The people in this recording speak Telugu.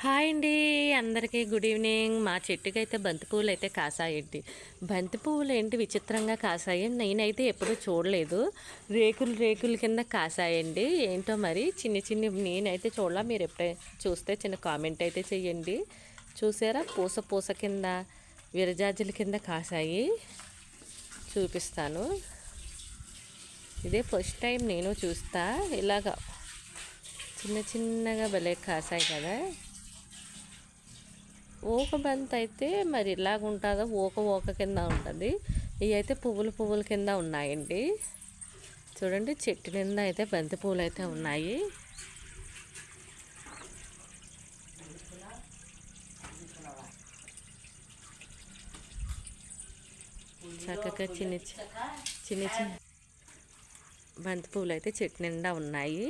హాయ్ అండి, అందరికీ గుడ్ ఈవినింగ్. మా చెట్టుకి అయితే బంతి పువ్వులు అయితే కాసాయండి. బంతి పువ్వులు ఏంటి విచిత్రంగా కాసాయి, నేనైతే ఎప్పుడూ చూడలేదు. రేకులు రేకుల కింద కాసాయండి. ఏంటో మరి చిన్ని చిన్ని నేనైతే చూడలా. మీరు ఎప్పుడైనా చూస్తే చిన్న కామెంట్ అయితే చెయ్యండి. చూసారా, పూస పూస కింద విరజాజుల కింద కాసాయి. చూపిస్తాను. ఇదే ఫస్ట్ టైం నేను చూస్తా. ఇలాగా చిన్న చిన్నగా భలే కాసాయి కదా. ఊక బంతి అయితే మరి ఇలాగ ఉంటుందో, ఊక కింద ఉంటుంది. ఇవి అయితే పువ్వులు పువ్వుల కింద ఉన్నాయండి. చూడండి, చెట్టు నిండా అయితే బంతి పువ్వులు అయితే ఉన్నాయి. చక్కగా చిన్న చిన్న బంతి పువ్వులు అయితే చెట్టు నిండా ఉన్నాయి.